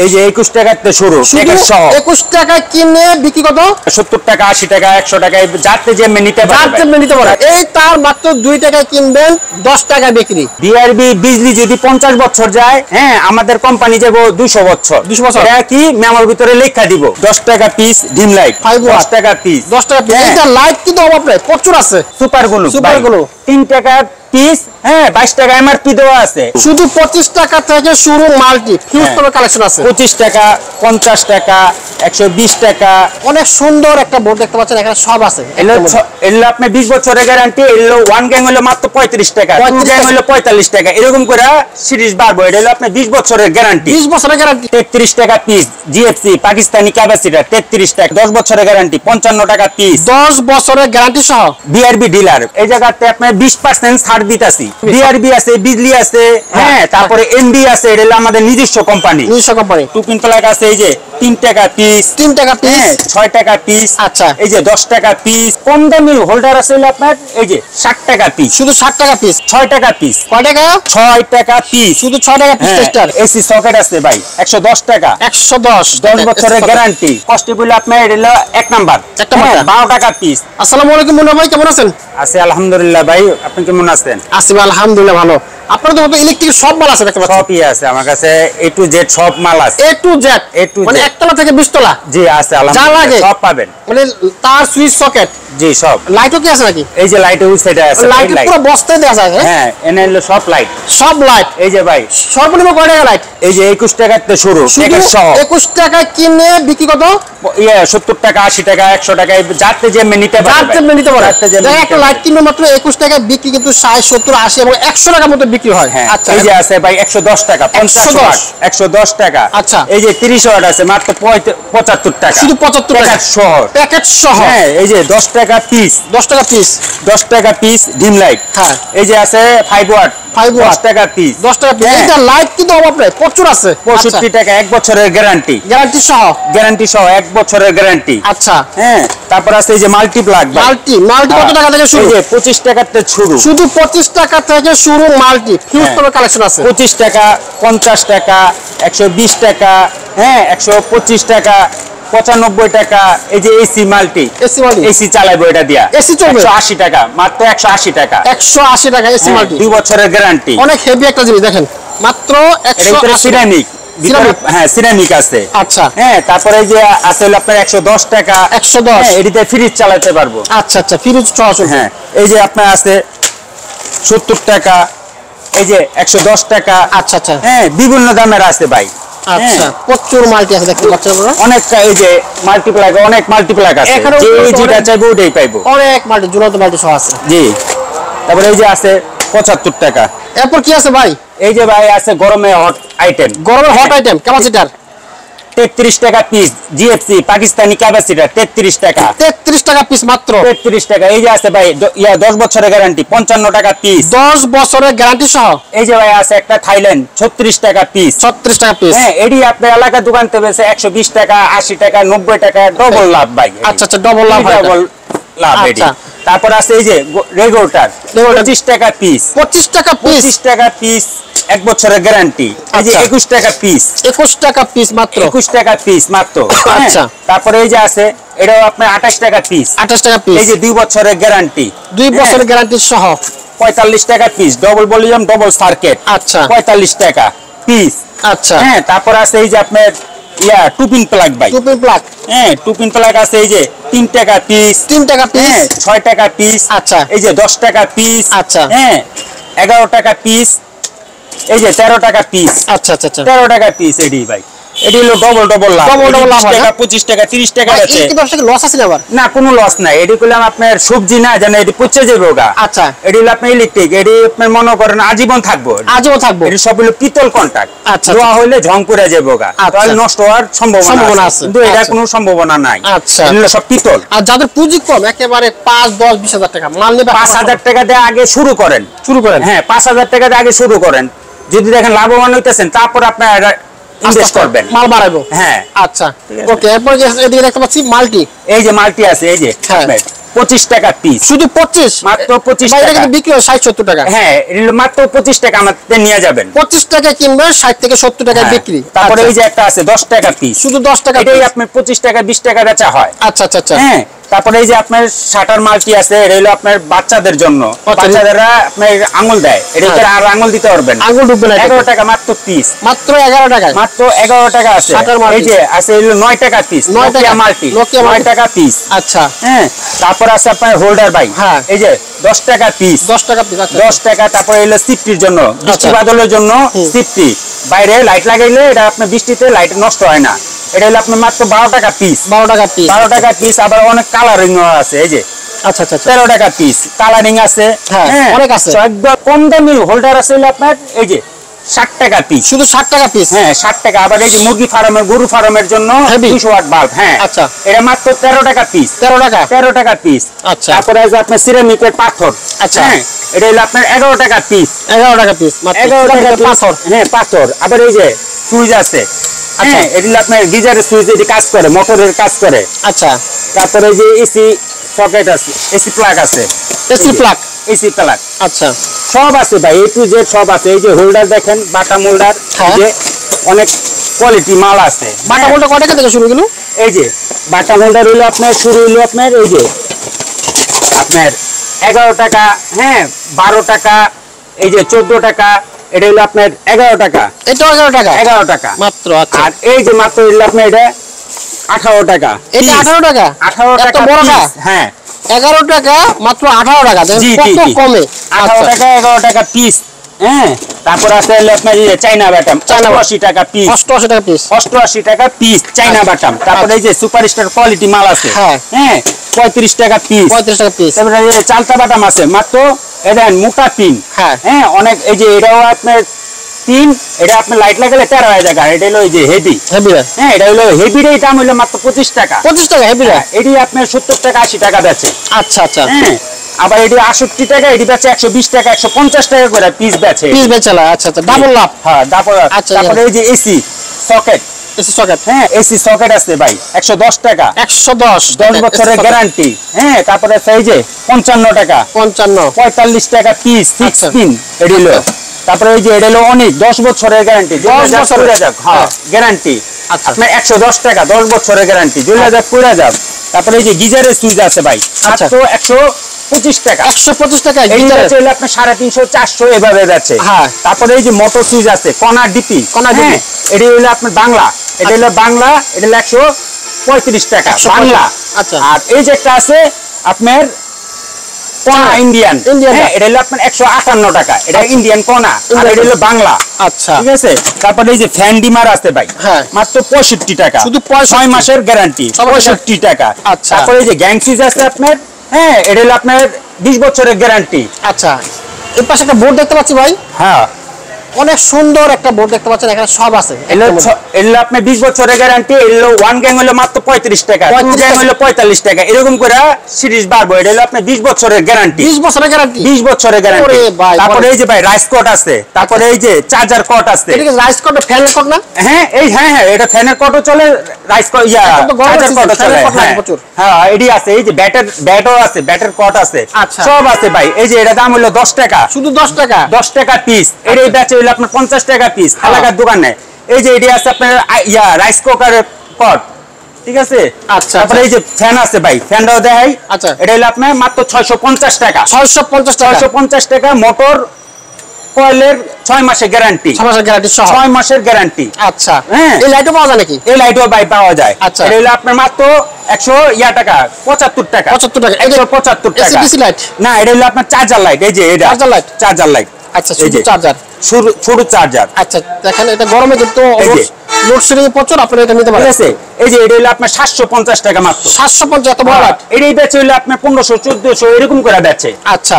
এই যে 21 টাকাতে শুরু, 21 টাকা কিনে বিক্রি কত? 70 টাকা, 80 টাকা, 100 টাকায় যাতে যে নিতে পারে। এই তার মাত্র 2 টাকা কিনবেন, 10 টাকা বিক্রি। বিআরবি বিজলি যদি 50 বছর যায়, হ্যাঁ আমাদের কোম্পানি যাব 200 বছর। এটা কি মেমোর ভিতরে লেখা দিব। 10 টাকা পিস ডিম লাইট, 10 টাকা পিস, 10 টাকা পিস। এটা লাইট কিন্তু অভাব নাই, প্রচুর আছে। সুপার গুলো 3 টাকা পিস, হ্যাঁ 22 টাকা এমআরপি দেওয়া আছে। শুধু 25 টাকা থেকে শুরু মাল্টি ফিউজ করে কালেকশন আছে। 25 টাকা, 50 টাকা, 120 টাকা। অনেক সুন্দর একটা বোর্ড দেখতে পাচ্ছেন, এখানে সব আছে। এগুলো আপনি 20 বছরের গ্যারান্টি। এগুলো 1 গ্যাং হলো মাত্র 35 টাকা, 2 গ্যাং হলো 45 টাকা, এরকম করে সিরিজ বাড়বো। এটা হলো আপনি 20 বছরের গ্যারান্টি। 20 বছরের গ্যারান্টি। 33 টাকা পিস জিএফসি পাকিস্তানি ক্যাপাসিটর, 33 টাকা। 10 বছরের গ্যারান্টি, 55 টাকা পিস, 10 বছরের গ্যারান্টি সহ। বিআরবি ডিলার এই জায়গাতে আপনি 20% ছাড় দিতাছি। বিআরবি আছে, বিজলি আছে, হ্যাঁ তারপরে এমবি আছে। এটা হলো আমাদের নিজস্ব কোম্পানি। 2 পিন প্লাগ আছে। এই যে 3 টাকা পিস, 3 টাকা পিস, 6 টাকা পিস। আচ্ছা, এই যে 10 টাকা পিস। কম দামি হোল্ডার আছে আপনার, এই যে 60 টাকা পিস, শুধু 60 টাকা পিস। 6 টাকা পিস। কয় টাকা? 6 টাকা পিস, শুধু 6 টাকা পিস। টেস্টার এসি সকেট আছে ভাই, 110 টাকা, 110 বছরের গ্যারান্টি। কস্ট বলে আপনার এটা হলো 1 নাম্বার, 12 টাকা পিস। আসসালামু আলাইকুম মুন্না ভাই, কেমন আছেন? আছি আলহামদুলিল্লাহ ভাই, আপনি কেমন আছেন? আছি আলহামদুলিল্লাহ ভালো। আপনাদের মতো ইলেকট্রিক সব মাল আছে দেখতে পাচ্ছি। সবই আছে আমার কাছে, A to Z সব মাল আছে। A to Z মানে একতলা থেকে 20 তলা। জি আছে আলহামদুলিল্লাহ, সব পাবেন। মানে তার সুইচ সকেট, জি সব। লাইটও কি আছে নাকি? এই যে লাইট ওই সাইডে আছে, লাইট পুরো বস্তায় দেয়া যায়। হ্যাঁ এনে হলো সব লাইট, সব লাইট। এই যে ভাই সর্বনিম্ন কয় টাকা লাইট? এই যে 21 টাকাতে শুরু, 21 টাকা কিনে বিক্রি কত? 70 টাকা, 80 টাকা, 100 টাকায় যাতে যে নিতে পারে। একটা লাইট কিনবে মাত্র 21 টাকা বিক্রি, কিন্তু 60, 70, 80 এবং 100 টাকার মতো বিক্রি হয়। আচ্ছা, এই যে আছে ভাই 110 টাকা, 50 ওয়াট 110 টাকা। আচ্ছা, এই যে 30 ওয়াট আছে মাত্র 75 টাকা, শুধু 75 টাকা প্যাকেট সহ। হ্যাঁ এই যে 10 টাকা পিস, 10 টাকা পিস, 10 টাকা পিস ডিম লাইট। হ্যাঁ এই যে আছে 5 ওয়াট, 10 টাকা পিস, 10 টাকা পিস। এটা লাইট কিন্তু অভাব নাই, প্রচুর আছে। 65 টাকা, 1 বছরের গ্যারান্টি, গ্যারান্টি সহ 1 বছরের গ্যারান্টি। আচ্ছা, হ্যাঁ তারপর আছে এই যে মাল্টি প্লাগ। মাল্টি কত টাকা থেকে শুরু? এই যে 25 টাকাতে শুরু, শুধু 25 টাকা থেকে শুরু মাল্টি ফিউজ করে কালেকশন আছে। 25 টাকা, 50 টাকা, 120 টাকা, হ্যাঁ 125 টাকা, 95 টাকা। এই যে এসি মাল্টি, এসি চালাবো এটা দিয়া, এসি চলবে 180 টাকা, মাত্র 180 টাকা, 180 টাকা এসি মাল্টি, 2 বছরের গ্যারান্টি। অনেক হেভি একটা জিনিস দেখেন, মাত্র 180। সিরামিক, হ্যাঁ সিরামিক আছে। আচ্ছা, হ্যাঁ তারপরে এই যে আছে হলো আপনার 110 টাকা, 110, এটিতে ফ্রিজ চালাতে পারবো। আচ্ছা আচ্ছা, ফ্রিজ সহ। হ্যাঁ এই যে আপনার আছে 70 টাকা, এই যে 110 টাকা। আচ্ছা আচ্ছা, হ্যাঁ বিভিন্ন দামের আছে ভাই। আচ্ছা, প্রচুর মাল্টি আছে দেখতে পাচ্ছেন আপনারা। অনেক এই যে মাল্টিপ্লাগ, অনেক মাল্টিপ্লাগ আছে, যেটা চাইবো ওটাই পাইবো। অনেক মাল্টি, ঝুলন্ত মাল্টি সহ আছে। জি, তারপরে এই যে আছে 75 টাকা। এরপর কি আছে ভাই? এই যে ভাই আছে গরমে হট আইটেম, গরমের হট আইটেম ক্যাপাসিটর, 33 টাকা পিস জিএফসি পাকিস্তানি ক্যাপাসিটর, 33 টাকা, 33 টাকা পিস মাত্র 33 টাকা। এই যে আছে ভাই 10 বছরের গ্যারান্টি, 55 টাকা পিস, 10 বছরের গ্যারান্টি সহ। এই যে ভাই আছে একটা থাইল্যান্ড, 36 টাকা পিস, 36 টাকা পিস। হ্যাঁ এডি আপনার এলাকার দোকান থেকে বেচে 120 টাকা, 80 টাকা, 90 টাকা, ডবল লাভ ভাই। আচ্ছা আচ্ছা, ডবল লাভ, ডবল লাভ এডি। তারপর আছে এই যে রেগুলেটর, 25 টাকা পিস, 25 টাকা পিস, 25 টাকা পিস, 1 বছরের গ্যারান্টি। এই যে 21 টাকা পিস, 21 টাকা পিস মাত্র, 21 টাকা পিস মাত্র। আচ্ছা, তারপরে এই যে আছে এটাও আপনার 28 টাকা পিস, 28 টাকা পিস। এই যে 2 বছরের গ্যারান্টি, 2 বছরের গ্যারান্টি সহ, 45 টাকা piece, double volume double circuit. আচ্ছা, 45 টাকা পিস। আচ্ছা, হ্যাঁ তারপর আছে এই যে আপনার টুপিন প্লাগ ভাই, টুপিন প্লাগ, হ্যাঁ টুপিন প্লাগ আছে এই যে 3 টাকা পিস, 3 টাকা পিস, 6 টাকা পিস। আচ্ছা, এই যে 10 টাকা পিস। আচ্ছা, হ্যাঁ 11 টাকা পিস, এই যে 13 টাকা পিস। আচ্ছা আচ্ছা আচ্ছা, 13 টাকা পিস। এডি ভাই এডি হলো ডবল লাভ, 20 টাকা, 25 টাকা, 30 টাকা আছে। এই কি ব্যবসা লস আছে না? আবার না, কোনো লস নাই। এডি করলাম আপনার সবজি না জানেন, এডি পচে যাবে ওগা। আচ্ছা, এডি হলো আপনার ইলেকট্রিক, এডি আপনি মনে করেন আজীবন থাকবো, আজীবন থাকবো। এডি সব হলো পিতল কন্টাক্ট। আচ্ছা, ধোয়া হইলে ঝং করে যাবে ওগা, তাহলে নষ্ট হওয়ার সম্ভাবনা আছে, কিন্তু এটা কোনো সম্ভাবনা নাই। আচ্ছা, এগুলো সব পিতল। আর যাদের পুঁজি কম, একেবারে 5, 10, 20 হাজার টাকা মাল নেবে, 5000 টাকা দিয়ে আগে শুরু করেন। হ্যাঁ 5000 টাকা দিয়ে আগে শুরু করেন, যদি দেখেন লাভবান হইতেছেন তারপর আপনার ইনভেস্ট করবেন, মাল বাড়াবো। হ্যাঁ আচ্ছা, ওকে। এরপর এদিকে দেখতে পাচ্ছি মাল্টি, এই যে মাল্টি আছে, এই যে 25 টাকা পিস, শুধু 25, মাত্র 25 টাকা। এটা কিন্তু বিক্রি হয় 60-70 টাকা। হ্যাঁ, মাত্র 25 টাকা আমাদের নিয়ে যাবেন। 25 টাকা কিনবে, 60 থেকে 70 টাকা বিক্রি। তারপরে এই যে একটা আছে 10 টাকা পিস, শুধু 10 টাকা, এটাই আপনি 25 টাকা 20 টাকা বেচা হয়। আচ্ছা আচ্ছা আচ্ছা। হ্যাঁ, তারপরে এই যে আপনার শাটার মাল্টি আছে, এটা হলো আপনার বাচ্চাদের জন্য, বাচ্চাদেরা আপনার আঙ্গুল দেয়, এটা আর আঙ্গুল দিতে পারবেন, আঙ্গুল ডুববে না। 11 টাকা মাত্র পিস, মাত্র 11 টাকা, মাত্র 11 টাকা আছে। এই যে আছে হলো 9 টাকা পিস, 9 টাকা মাল্টি, 9 টাকা পিস। আচ্ছা, হ্যাঁ, তারপর আছে আপনার হোল্ডার ভাই, হ্যাঁ, এই যে 10 টাকা পিস, 10 টাকা পিস। আচ্ছা, 10 টাকা। তারপর হলো সিফটির জন্য, বৃষ্টি বাদলের জন্য সিফটি, বাইরে লাইট লাগাইলে এটা আপনার বৃষ্টিতে লাইট নষ্ট হয় না, এটা হলো আপনার মাত্র 12 টাকা পিস, 12 টাকা পিস, 12 টাকা পিস। আবার অনেক কালারিং আছে, এই যে আচ্ছা আচ্ছা 13 টাকা পিস, কালারিং আছে, হ্যাঁ অনেক আছে। একদম কম দামি হোল্ডার আছে হলো আপনার এই যে 60 টাকা পিস, শুধু 60 টাকা পিস। হ্যাঁ 60 টাকা। আবার এই যে মুরগি ফার্মের, গরু ফার্মের জন্য 200 ওয়াট বাল্ব, হ্যাঁ আচ্ছা, এটা মাত্র 13 টাকা পিস, 13 টাকা পিস। আচ্ছা, তারপরে আছে আপনার সিরামিকের পাথর, আচ্ছা, হ্যাঁ এটা হলো আপনার 11 টাকা পিস, 11 টাকা পিস, 11 টাকা পাথর, হ্যাঁ পাথর। আবার এই যে সুইচ আছে, আচ্ছা এটা হলো আপনার গিজারের সুইচ, এটি কাজ করে, মোটরের কাজ করে। আচ্ছা, তারপরে এই যে এসি সকেট আছে, এসি প্লাগ আছে, এসি প্লাগ, এসি প্লাগ, আচ্ছা সব আছে ভাই, এ টু জেড সব আছে। এই যে হোল্ডার দেখেন, বাটা মোল্ডার, যে অনেক কোয়ালিটি মাল আছে। বাটা মোল্ডার কত টাকা থেকে শুরু হলো? এই যে বাটা মোল্ডার হলো আপনার শুরু হলো আপনার এই যে আপনার 11 টাকা, হ্যাঁ 12 টাকা, এই যে 14 টাকা, এটা হলো আপনার 11 টাকা, এটা 11 টাকা, 11 টাকা মাত্র। আচ্ছা, আর এই যে মাত্র হলো আপনার এটা 18 টাকা, এটা 18 টাকা, 18 টাকা বড়টা, হ্যাঁ 11 টাকা মাত্র 18 টাকা, কত কমে, 18 টাকা 11 টাকা পিস। হ্যাঁ, তারপর আছে হলো আপনার এই চাইনা বাটাম, 88 টাকা পিস, 88 টাকা পিস, 88 টাকা পিস চাইনা বাটাম। তারপরে এই যে সুপারস্টার কোয়ালিটি মাল আছে, হ্যাঁ 35 টাকা পিস, 35 টাকা পিস। তারপরে এই চালতা বাটাম আছে মাত্র, এটা মোটা পিন, হ্যাঁ অনেক। এই যে এটাও আপনার পিন, এটা আপনার লাইট লাগালে 13 হয়ে যায়। এটা হলো এই যে হেভি, হ্যাঁ এটা হলো হেভির দাম হলো মাত্র 25 টাকা, 25 টাকা হেভি। এটি আপনার 70 টাকা 80 টাকা বেচে। আচ্ছা আচ্ছা, হ্যাঁ আবার এটি 68 টাকা, এটি বেচে 120 টাকা 150 টাকা করে পিস বেচে, পিস বেচলা। আচ্ছা আচ্ছা, ডাবল লাভ, হ্যাঁ ডাবল। তারপরে এই যে এসি সকেট, এসি সকেট, হ্যাঁ এসি সকেট আছে ভাই 110 টাকা, 10 বছরের গ্যারান্টি। হ্যাঁ, তারপরে এই যে 55 টাকা, 45 টাকা পিস, 6 পিন এটি হলো। তারপরে এই যে এটা হলো অনেক 10 বছরের গ্যারান্টি, 10 বছরের হ্যাঁ গ্যারান্টি। আপনার 110 টাকা 10 বছরের গ্যারান্টি, 2000 পুরা যাক। তারপরে এই যে গিজারের সুইচ আছে ভাই মাত্র 125 টাকা, 125 টাকা গিজার আছে, আপনার 350 400 এভাবে যাচ্ছে। হ্যাঁ, তারপরে এই যে মোটর সুইচ আছে কণা ডিপি, কণা ডিপি, এটা হলো আপনার বাংলা, এটা হলো বাংলা, এটা হলো 135 টাকা বাংলা। আচ্ছা, আর এই যে একটা আছে আপনার কোনা ইন্ডিয়ান, এটা হলো আপনার 158 টাকা, এটা ইন্ডিয়ান কোনা, আর এটা হলো বাংলা। আচ্ছা, ঠিক আছে। তারপরে এই যে ফ্যান ডিমার আছে ভাই মাত্র 65 টাকা, শুধু 6 মাসের গ্যারান্টি, 65 টাকা। আচ্ছা, তারপরে এই যে গ্যাংসিস আছে আপনার, হ্যাঁ এটা হলো আপনার 20 বছরের গ্যারান্টি। আচ্ছা, এর পাশে একটা বোর্ড দেখতে পাচ্ছি ভাই, হ্যাঁ অনেক সুন্দর একটা বোর্ড দেখতে পাচ্ছেন, এখানে সব আছে। এগুলো আপনি 20 বছরের গ্যারান্টি, এগুলো 1 গ্যাং হলো মাত্র 35 টাকা, 2 গ্যাং হলো 45 টাকা, এরকম করে সিরিজ বাড়বো। এটা হলো আপনি 20 বছরের গ্যারান্টি, 20 বছরের গ্যারান্টি, 20 বছরের গ্যারান্টি। তারপরে এই যে ভাই রাইস কট আছে, তারপরে এই যে চার্জার কট আছে। এটা কি রাইস কট, ফ্যানের কট না? হ্যাঁ এই হ্যাঁ এটা ফ্যানের কটও চলে, রাইস কট চার্জার কটও চলে। হ্যাঁ এডি আছে, এই যে ব্যাটও আছে, ব্যাটের কট আছে, সব আছে ভাই। এই যে এটা দাম হলো 10 টাকা, শুধু 10 টাকা, 10 টাকা পিস। এর এই ব্যাচে হলো আপনার 50 টাকা পিস এলাকার দোকানে। এই যে এটি আছে আপনার রাইস কুকারের কট, ঠিক আছে। আচ্ছা, তারপরে এই যে ফ্যান আছে ভাই, ফ্যানটাও দেখাই। আচ্ছা, এটা হলো আপনার মাত্র 650 টাকা, 650 টাকা। মোটর কয়েলের 6 মাসের গ্যারান্টি, 6 মাসের গ্যারান্টি সহ, 6 মাসের গ্যারান্টি। আচ্ছা, হ্যাঁ এই লাইটও পাওয়া যায় নাকি? এই লাইটও ভাই পাওয়া যায়। আচ্ছা, এটা হলো আপনার মাত্র 100 টাকা, 75 টাকা, 175 টাকা। এসিপিসি লাইট না, এটা হলো আপনার চার্জার লাইট। এই যে এটা চার্জার লাইট, চার্জার লাইট। আচ্ছা, শুধু চার্জার, শুধু চার্জার। আচ্ছা, দেখেন এটা গরমে কিন্তু লোডশেডিং প্রচুর, আপনি এটা নিতে পারেন। ঠিক আছে, এই যে এটা হলো আপনার 750 টাকা মাত্র, 750, এত বড় লাইট। এটাই বেচে হলো আপনার 1500 1400 এরকম করে বেচে। আচ্ছা,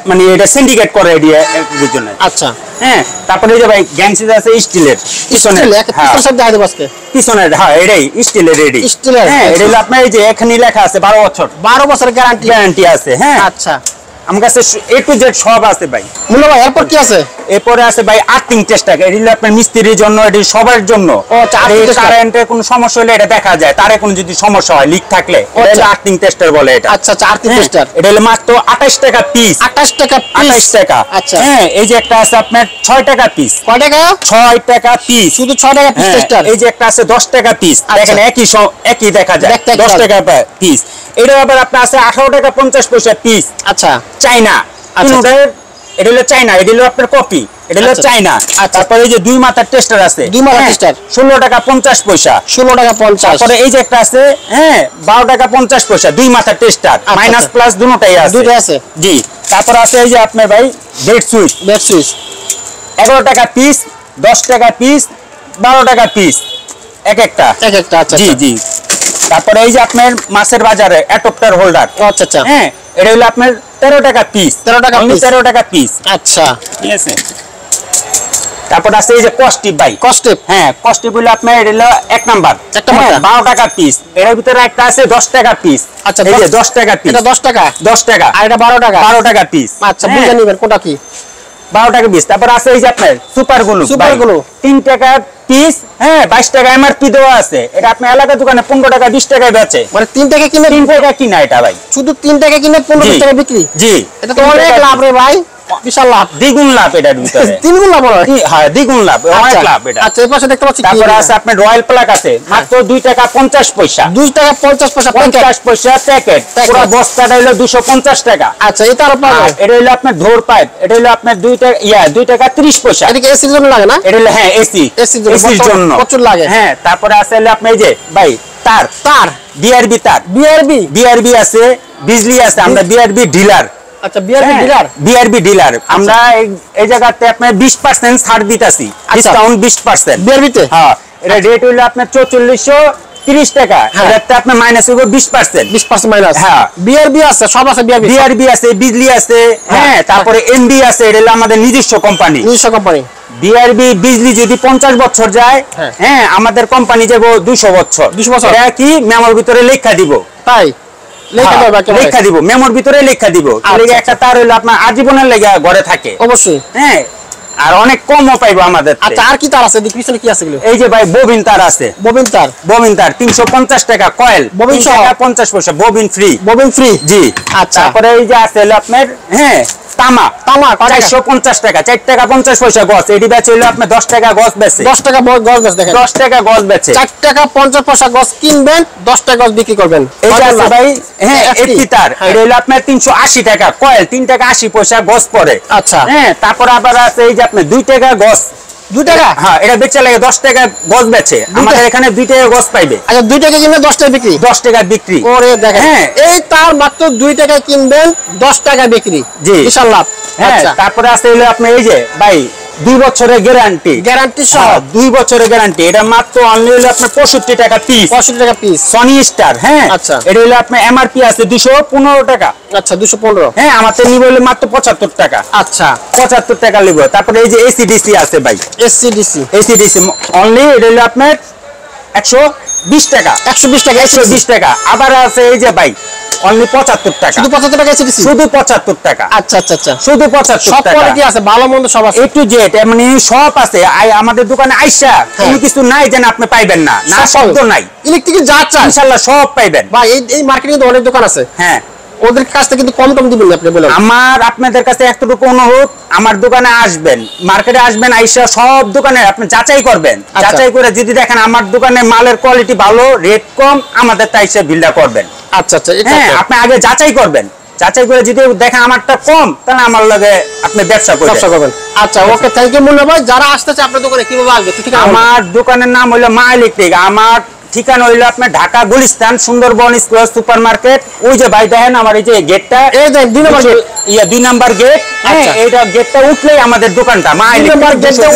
মানে এটা সিন্ডিকেট করে এর জন্য। আচ্ছা, হ্যাঁ। তারপরে এই যে ভাই গ্যাংসিস আছে স্টিলের, পিছনের, পিছনের সাইড দেখা দেব আজকে, পিছনের, হ্যাঁ এটাই স্টিলের, এডি স্টিলের। হ্যাঁ, এটা হলো আপনার এই যে এখানে লেখা আছে 12 বছর, 12 বছরের গ্যারান্টি আছে। হ্যাঁ, আচ্ছা। আমার কাছে A to Z সব আছে ভাই। মুন্না ভাই এরপর কি আছে? এরপরে আছে ভাই আর্থিং টেস্টার, এটা হলো আপনার মিস্ত্রির জন্য, এটা সবার জন্য। কারেন্টের কোনো সমস্যা হলে এটা দেখা যায়, তারে কোনো যদি সমস্যা হয় লিক থাকলে এটা আর্থিং টেস্টার বলে এটা। আচ্ছা আচ্ছা, আর্থিং টেস্টার এটা হলো মাত্র 28 টাকা পিস। 28 টাকা পিস, 28 টাকা। আচ্ছা হ্যাঁ, এই যে একটা আছে আপনার 6 টাকা পিস। কয় টাকা? 6 টাকা পিস, শুধু 6 টাকা পিস টেস্টার। এই যে একটা আছে 10 টাকা পিস, দেখেন একই দেখা যায়, 10 টাকা পিস। এটা আবার আপনার আছে 18 টাকা 50 পয়সা পিস। আচ্ছা, চাইনা। এটা হলো চাইনা, এটা হলো আপনার কপি, এটা হলো চাইনা। তারপরে এই যে 2 মাথার টেস্টার আছে, 2 মাথার টেস্টার 16 টাকা 50 পয়সা। 16 টাকা 50। তারপরে এই যে একটা আছে 12 টাকা 50 পয়সা, 2 মাথার টেস্টার, মাইনাস প্লাস দুটোটাই আছে। দুটোই আছে, জি। তারপর আছে এই যে আপনার ভাই বেড সুইচ, 11 টাকা পিস, 10 টাকা পিস, 12 টাকা পিস এক একটা। আচ্ছা জি জি। তারপরে এই যে আপনার মাছের বাজারে অ্যাডাপ্টার হোল্ডার, আচ্ছা আচ্ছা, এটা হলো আপনার 13 টাকা পিস। 13 টাকা পিস। আচ্ছা, ঠিক আছে। তারপর আছে এই যে কস্টিপ ভাই, কস্টিপ। কস্টিপ হলো আপনার এটা হলো 1 নাম্বার, 12 টাকা পিস। এর ভিতরে একটা আছে 10 টাকা পিস। আচ্ছা, এই যে 10 টাকা পিস, এটা 10 টাকা, 10 টাকা। আর এটা 12 টাকা, 12 টাকা পিস। আচ্ছা, বুঝে নেবেন কোনটা কি। 12 টাকা পিস। তারপর আছে এই যে আপনার সুপার গ্লু, 3 টাকা পিস। 22 টাকা এমআরপি দেওয়া আছে। এটা আপনি এলাকার দোকানে 15 টাকা 20 টাকায় বেচে। মানে 3 টাকা কিনে 3 টাকা কিনা এটা ভাই, শুধু 3 টাকা কিনে 15 টাকা বিক্রি। জি, এটা তো অনেক লাভ রে ভাই, বিশাল লাভ, দ্বিগুণ লাভ এটার ভিতরে। 3 গুণ লাভ হয়। হ্যাঁ, দ্বিগুণ লাভ, অনেক লাভ এটা। আচ্ছা, এই পাশে দেখতে পাচ্ছি। তারপর আছে আপনার রয়্যাল প্লাগ আছে, মাত্র 2 টাকা 50 পয়সা। 2 টাকা 50 পয়সা, 50 পয়সা প্যাকেট। পুরো বস্তাটা হলো 250 টাকা। আচ্ছা, এটা আর পাবে। এটা হলো আপনার ধোর পাইপ, এটা হলো আপনার 2 টাকা 2 টাকা 30 পয়সা। এটা কি এসির জন্য লাগে না? এটা হলো এসির জন্য প্রচুর লাগে। তারপরে আছে হলো আপনার এই যে ভাই তার বিআরবি তার, বিআরবি আছে, বিজলি আছে। আমরা বিআরবি ডিলার। আচ্ছা, বিআরবি ডিলার আমরা এই জায়গাতে আপনার 20% ছাড় দিতেছি, ডিসকাউন্ট 20% বিআরবিতে। হ্যাঁ, এটা রেট হলো আপনার 4430 টাকা। এটাতে আপনি মাইনাস হবে 20% মাইনাস। হ্যাঁ, বিআরবি আছে, সব আছে। বিআরবি আছে, বিজলি আছে। তারপরে এমবি আছে, এটা হলো আমাদের নিজস্ব কোম্পানি। বিআরবি বিজলি যদি 50 বছর যায়, আমাদের কোম্পানি যাব 200 বছর। এটা কি মেমোর ভিতরে লেখা দিব, তাই লেখা দিব, মেমোর ভিতরে লেখা দিব। একটা তার হইলো আপনার আজীবনের লেগে ঘরে থাকে অবশ্যই। আর অনেক কমও পাইবো আমাদের। আচ্ছা, আর কি তার আছে? পিছনে কি আছে? এই যে ভাই ববিন তার আছে, ববিন তার 350 টাকা কয়েল, ববিন 50 পয়সা, ববিন ফ্রি। জি। আচ্ছা, তারপরে এই যে আছে হলো আপনার তামা 450 টাকা, 4 টাকা 50 পয়সা গজ। এটি বেচে হলো আপনার 10 টাকা গজ বেচে, 10 টাকা গজ বেচে। দেখেন, 10 টাকা গজ বেচে, 4 টাকা 50 পয়সা গজ কিনবেন, 10 টাকা গজ বিক্রি করবেন। এই যে আছে ভাই এফটি তার, এটা হলো আপনার 380 টাকা কয়েল, 3 টাকা 80 পয়সা গজ পড়ে। আচ্ছা, তারপর আবার আছে এই যে আপনার 2 টাকা গজ, 2 টাকা। হ্যাঁ, এটা বেচে লাগে 10 টাকা গজ বেচে। আমাদের এখানে 2 টাকা গজ পাইবে। আচ্ছা, 2 টাকা কিনলে 10 টাকা বিক্রি, 10 টাকা বিক্রি। ওরে দেখেন, এই তার মাত্র 2 টাকা কিনবেন, 10 টাকা বিক্রি। জি, বিশাল লাভ। আচ্ছা, তারপরে আছে হলো আপনি এই যে ভাই 2 বছরের গ্যারান্টি সহ, 2 বছরের গ্যারান্টি। এটা মাত্র অনলি হলো আপনার 65 টাকা পিস, 65 টাকা পিস, সনি স্টার। আচ্ছা, এটা হলো আপনার এমআরপি আছে 215 টাকা। আচ্ছা, 215। আমাদের নিব হলো মাত্র 75 টাকা। আচ্ছা, 75 টাকা নিব। তারপরে এই যে এসিডিসি আছে ভাই, এসিডিসি অনলি, এটা হলো আপনার 120 টাকা, 120 টাকা। আবার আছে এই যে ভাই অনলি 75 টাকা, শুধু 75 টাকা এসিডিসি, শুধু 75 টাকা। আচ্ছা, শুধু 75 টাকা। সব কোয়ালিটি আছে, ভালো মন্দ সব আছে, A to Z, এমনি সব আছে। আমাদের দোকানে আইসা কোনো কিছু নাই যেন আপনি পাইবেন না, না শব্দ নাই। ইলেকট্রিক যা চান ইনশাআল্লাহ সব পাইবেন ভাই। এই মার্কেটে তো অনেক দোকান আছে। ওদের কাছ থেকে কিন্তু কম দিবেন আপনি বলেন। আপনাদের কাছে এতটুকু অনুরোধ, আমার দোকানে আসবেন, মার্কেটে আসবেন, আইসা সব দোকানে আপনি যাচাই করবেন। যাচাই করে যদি দেখেন আমার দোকানে মালের কোয়ালিটি ভালো, রেট কম, আমাদের তাই সে বিলটা করবেন। আচ্ছা, আপনি আগে যাচাই করবেন। যাচাই করে যদি দেখেন আমারটা কম, তাহলে আমার লগে আপনি ব্যবসা করবেন। আচ্ছা, ওকে, থ্যাংক ইউ মুন্না ভাই। যারা আসতেছে আপনার দোকানে কিভাবে আসবে? আমার দোকানের নাম হলো মা ইলেকট্রিক। আমার ঠিকানা হইলো আপনার Dhaka Gulistan Sundarban square super market. ওই যে ভাই দেখেন আমার এই যে গেটটা, এই যে 2 নম্বর গেট, 2 নাম্বার গেট। এইটা গেটটা উঠলেই আমাদের দোকানটা মা ইলেকট্রিক, গেটটা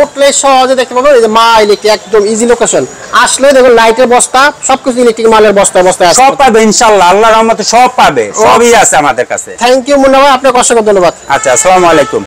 উঠলে সহজে দেখতে পাবেন। এই যে মা ইলেকট্রিক, একদম ইজি লোকেশন। আসলে দেখুন লাইটের বস্তা, সবকিছু ইলেকট্রিক মালের বস্তা আছে, সব পাবে ইনশাআল্লাহ, আল্লাহর রহমতে সব পাবে, সবই আছে আমাদের কাছে। থ্যাংক ইউ মুন্না ভাই, আপনাকে অসংখ্য ধন্যবাদ। আচ্ছা, আসসালামু আলাইকুম।